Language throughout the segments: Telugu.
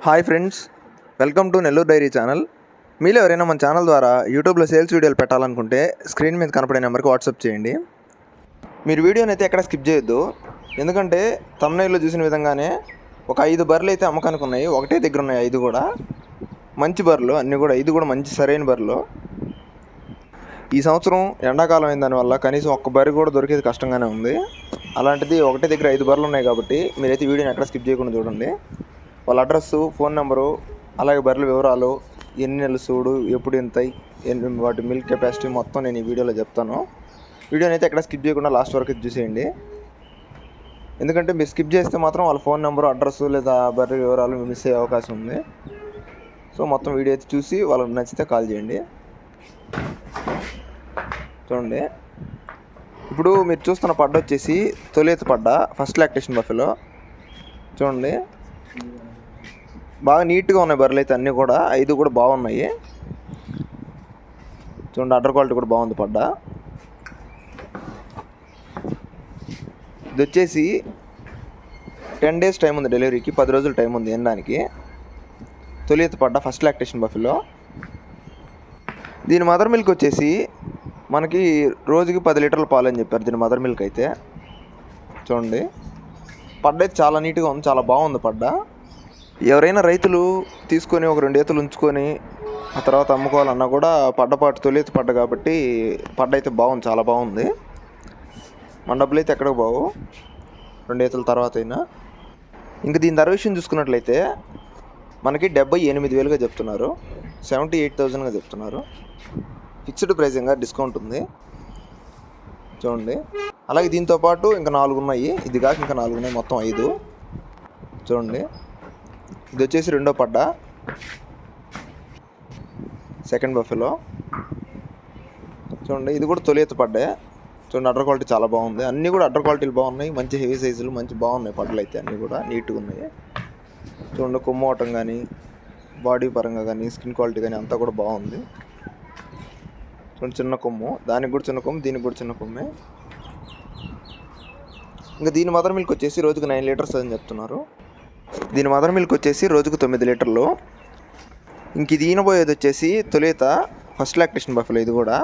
Hi friends, welcome to Nellore dairy channel. మీలో ఎవరైనా మన ఛానల్ ద్వారా యూట్యూబ్లో సేల్స్ వీడియోలు పెట్టాలనుకుంటే స్క్రీన్ మీద కనపడే నెంబర్కి వాట్సాప్ చేయండి. మీరు వీడియోని అయితే ఎక్కడ స్కిప్ చేయొద్దు, ఎందుకంటే థంబ్నెయిల్లో చూసిన విధంగానే ఒక 5 బర్రెలు అయితే అమ్మకానికి ఉన్నాయి. ఒకటే దగ్గర ఉన్నాయి 5 కూడా మంచి బర్రెలు, అన్నీ కూడా 5 కూడా మంచి సరైన బర్రెలు. ఈ సంవత్సరం ఎండాకాలం అయిన దానివల్ల కనీసం ఒక్క బర్రె కూడా దొరికేది కష్టంగానే ఉంది. అలాంటిది ఒకటే దగ్గర 5 బర్రెలు ఉన్నాయి కాబట్టి మీరైతే వీడియోని ఎక్కడ స్కిప్ చేయకుండా చూడండి. వాళ్ళ అడ్రస్సు, ఫోన్ నెంబరు, అలాగే బర్రెల వివరాలు, ఎన్ని నెలలు సూడు, ఎప్పుడు ఎంతాయి, వాటి మిల్క్ కెపాసిటీ మొత్తం నేను ఈ వీడియోలో చెప్తాను. వీడియోని అయితే ఎక్కడ స్కిప్ చేయకుండా లాస్ట్ వరకు చూసేయండి. ఎందుకంటే మీరు స్కిప్ చేస్తే మాత్రం వాళ్ళ ఫోన్ నెంబరు, అడ్రస్సు లేదా బర్రెల వివరాలు మిస్ అయ్యే అవకాశం ఉంది. సో మొత్తం వీడియో అయితే చూసి వాళ్ళకి నచ్చితే కాల్ చేయండి. చూడండి, ఇప్పుడు మీరు చూస్తున్న పడ్డ వచ్చేసి తొలిత పడ్డ, ఫస్ట్ లాక్టేషన్ బఫెలో. చూడండి, బాగా నీట్గా ఉన్నాయి బర్రెలు అయితే అన్నీ కూడా 5 కూడా బాగున్నాయి. చూడండి, అడ్డర్ క్వాలిటీ కూడా బాగుంది పడ్డ. ఇది వచ్చేసి 10 డేస్ టైం ఉంది డెలివరీకి, 10 రోజులు టైం ఉంది ఎనడానికి. తొలిత పడ్డ, ఫస్ట్ లాక్టేషన్ బఫెలో. దీని మదర్ మిల్క్ వచ్చేసి మనకి రోజుకి 10 లీటర్ల పాలు అని చెప్పారు దీని మదర్ మిల్క్ అయితే. చూడండి, పడ్డ అయితే చాలా నీట్గా ఉంది, చాలా బాగుంది పడ్డ. ఎవరైనా రైతులు తీసుకొని ఒక 2 ఈతలు ఉంచుకొని ఆ తర్వాత అమ్ముకోవాలన్నా కూడా పడ్డపాటు తొలిత పడ్డ కాబట్టి పడ్డ అయితే బాగుంది, చాలా బాగుంది. మన డబ్బులు అయితే ఎక్కడికి బావు 2 ఈతల తర్వాత అయినా. ఇంక దీని ధర విషయం చూసుకున్నట్లయితే మనకి 78,000గా చెప్తున్నారు, 78,000గా చెప్తున్నారు. ఫిక్స్డ్ ప్రైసింగ్గా డిస్కౌంట్ ఉంది. చూడండి, అలాగే దీంతో పాటు ఇంకా 4 ఉన్నాయి, ఇది కాక ఇంకా 4 ఉన్నాయి, మొత్తం 5. చూడండి, ఇది వచ్చేసి రెండో పడ్డ, సెకండ్ బఫెలో. చూడండి, ఇది కూడా తొలిత పడ్డే. చూడండి, అడ్డర్ క్వాలిటీ చాలా బాగుంది, అన్నీ కూడా అడ్డర్ క్వాలిటీలు బాగున్నాయి, మంచి హెవీ సైజులు మంచి బాగున్నాయి పడ్డలు అయితే, అన్నీ కూడా నీట్గా ఉన్నాయి. చూడండి, కొమ్ము అవటం కానీ, బాడీ పరంగా కానీ, స్కిన్ క్వాలిటీ కానీ అంతా కూడా బాగుంది. చూడండి, చిన్న కొమ్ము, దానికి కూడా చిన్న కొమ్ము, దీనికి కూడా చిన్న కొమ్మే. ఇంకా దీని మదర్ మిల్క్ వచ్చేసి రోజుకు 9 లీటర్స్ అని చెప్తున్నారు. దీని మదర్ మిల్క్ వచ్చేసి రోజుకు 9 లీటర్లు. ఇంక ఇది ఈనబోయేది వచ్చేసి తొలిత ఫస్ట్ లాక్టేషన్ బఫెలో. ఇది కూడా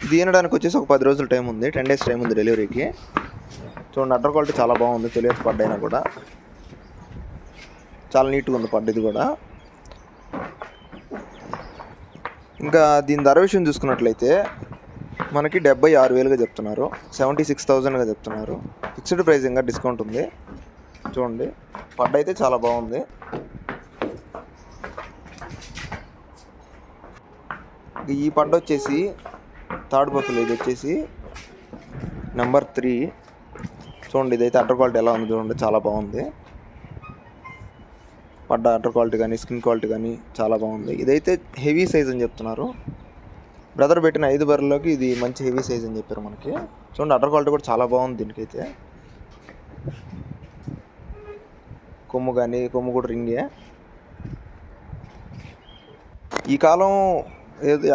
ఇది ఈనడానికి వచ్చేసి ఒక 10 రోజుల టైం ఉంది, 10 డేస్ టైం ఉంది డెలివరీకి. చూడండి, అడ్డర్ క్వాలిటీ చాలా బాగుంది, తొలిత పడ్డైనా కూడా చాలా నీట్గా ఉంది పడ్డ ఇది కూడా. ఇంకా దీని ధర విషయం చూసుకున్నట్లయితే మనకి 76,000గా చెప్తున్నారు, 76,000గా చెప్తున్నారు. ఫిక్స్డ్ ప్రైసింగ్గా డిస్కౌంట్ ఉంది. చూడండి, పడ్డ అయితే చాలా బాగుంది. ఈ పడ్డ వచ్చేసి థర్డ్ బఫెలో, ఇది వచ్చేసి నెంబర్ 3. చూడండి, ఇదైతే అడ్డర్ క్వాలిటీ ఎలా ఉంది చూడండి, చాలా బాగుంది పడ్డ. అడ్డర్ క్వాలిటీ కానీ స్కిన్ క్వాలిటీ కానీ చాలా బాగుంది. ఇదైతే హెవీ సైజ్ అని చెప్తున్నారు. బ్రదర్ పెట్టిన 5 బర్రెల్లోకి ఇది మంచి హెవీ సైజ్ అని చెప్పారు మనకి. చూడండి, అడ్డర్ క్వాలిటీ కూడా చాలా బాగుంది దీనికైతే. కొమ్ము కానీ, కొమ్ము కూడా రింగే. ఈ కాలం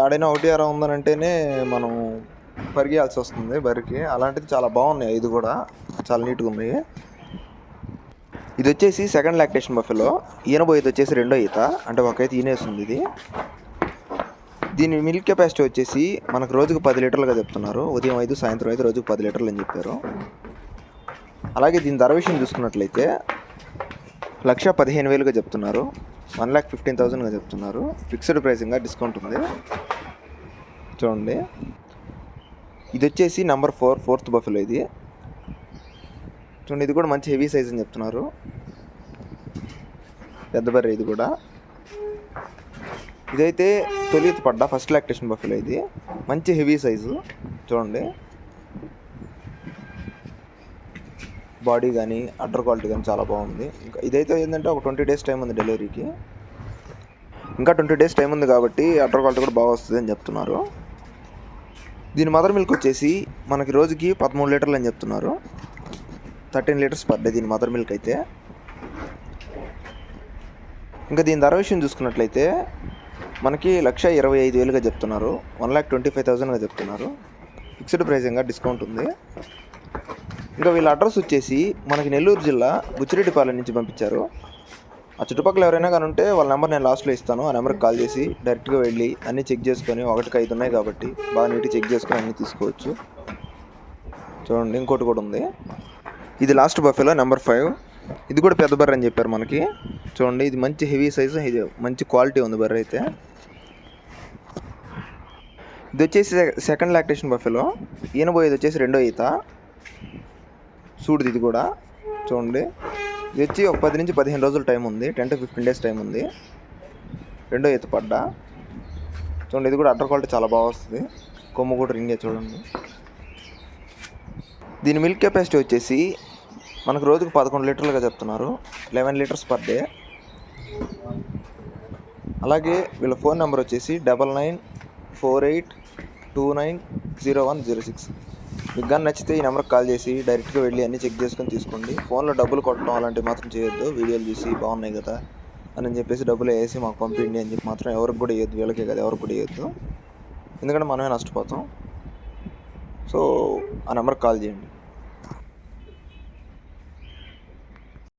ఆడైనా 1 ఉందనంటేనే మనం పరిగెయాల్సి వస్తుంది బరికి, అలాంటిది చాలా బాగున్నాయి 5 కూడా, చాలా నీట్గా ఉన్నాయి. ఇది వచ్చేసి సెకండ్ లాక్టేషన్ బఫెలో. ఈనబోయేది వచ్చేసి రెండో ఈత, అంటే ఒక ఈత ఈనేస్తుంది ఇది. దీని మిల్క్ కెపాసిటీ వచ్చేసి మనకు రోజుకు 10 లీటర్లుగా చెప్తున్నారు. ఉదయం 5, సాయంత్రం 5, రోజుకు 10 లీటర్లు అని చెప్పారు. అలాగే దీని ధర విషయం చూసుకున్నట్లయితే 1,15,000గా చెప్తున్నారు, 1,15,000గా చెప్తున్నారు. ఫిక్స్డ్ ప్రైసింగ్గా డిస్కౌంట్ ఉంది. చూడండి, ఇది వచ్చేసి నెంబర్ 4, ఫోర్త్ బఫెలో ఇది. చూడండి, ఇది కూడా మంచి హెవీ సైజ్ అని చెప్తున్నారు, పెద్ద బర్రె ఇది కూడా. ఇదైతే తొలిత పడ్డ, ఫస్ట్ లాక్టేషన్ బఫెలో. ఇది మంచి హెవీ సైజు. చూడండి, బాడీ కానీ అడ్డర్ క్వాలిటీ కానీ చాలా బాగుంది. ఇంకా ఇదైతే ఏంటంటే ఒక 20 డేస్ టైం ఉంది డెలివరీకి, ఇంకా 20 డేస్ టైం ఉంది కాబట్టి అడ్డర్ క్వాలిటీ కూడా బాగా వస్తుంది అని చెప్తున్నారు. దీని మదర్ మిల్క్ వచ్చేసి మనకి రోజుకి 13 లీటర్లు అని చెప్తున్నారు, 13 లీటర్స్ పడ్డాయి దీని మదర్ మిల్క్ అయితే. ఇంకా దీని ధర విషయం చూసుకున్నట్లయితే మనకి 1,25,000గా చెప్తున్నారు, 1,25,000గా చెప్తున్నారు. ఫిక్స్డ్ ప్రైసింగ్గా డిస్కౌంట్ ఉంది. ఇంకా వీళ్ళ అడ్రస్ వచ్చేసి మనకి నెల్లూరు జిల్లా బుచ్చిరెడ్డిపాలెం నుంచి పంపించారు. ఆ చుట్టుపక్కల ఎవరైనా కానీ ఉంటే వాళ్ళ నెంబర్ నేను లాస్ట్లో ఇస్తాను. ఆ నెంబర్కి కాల్ చేసి డైరెక్ట్గా వెళ్ళి అన్నీ చెక్ చేసుకొని 1కి 5 ఉన్నాయి కాబట్టి బాగా నీట్గా చెక్ చేసుకొని అన్నీ తీసుకోవచ్చు. చూడండి ఇంకోటి కూడా ఉంది. ఇది లాస్ట్ బఫెలో నెంబర్ 5. ఇది కూడా పెద్ద బర్రె అని చెప్పారు మనకి. చూడండి ఇది మంచి హెవీ సైజు, ఇది మంచి క్వాలిటీ ఉంది బర్రె అయితే. ఇది వచ్చేసి సెకండ్ లాక్టేషన్ బఫెలో. ఈనబోయేది వచ్చేసి రెండో ఈత. చూడుది ఇది కూడా చూడండి. ఇది వచ్చి ఒక 10 నుంచి 15 రోజుల టైం ఉంది. 10 to 15 days టైం ఉంది. రెండో ఈత పడ్డా. చూడండి ఇది కూడా అడ్డర్ క్వాలిటీ చాలా బాగా వస్తుంది. కొమ్ము కూడా రింగే చూడండి. దీని మిల్క్ కెపాసిటీ వచ్చేసి మనకు రోజుకు 11 లీటర్లుగా చెప్తున్నారు. 11 liters per day. అలాగే వీళ్ళ ఫోన్ నెంబర్ వచ్చేసి 9948290106. మీకు కానీ నచ్చితే ఈ నెంబర్కి కాల్ చేసి డైరెక్ట్గా వెళ్ళి అన్నీ చెక్ చేసుకొని తీసుకోండి. ఫోన్లో డబ్బులు కొట్టడం అలాంటివి మాత్రం చేయొద్దు. వీడియోలు చూసి బాగున్నాయి కదా అని చెప్పేసి డబ్బులు వేసి మాకు పంపించండి అని చెప్పి మాత్రం ఎవరికి కూడా వేయద్దు. వీళ్ళకే కదా ఎవరికి కూడా వేయద్దు, ఎందుకంటే మనమే నష్టపోతాం. సో ఆ నెంబర్కి కాల్ చేయండి.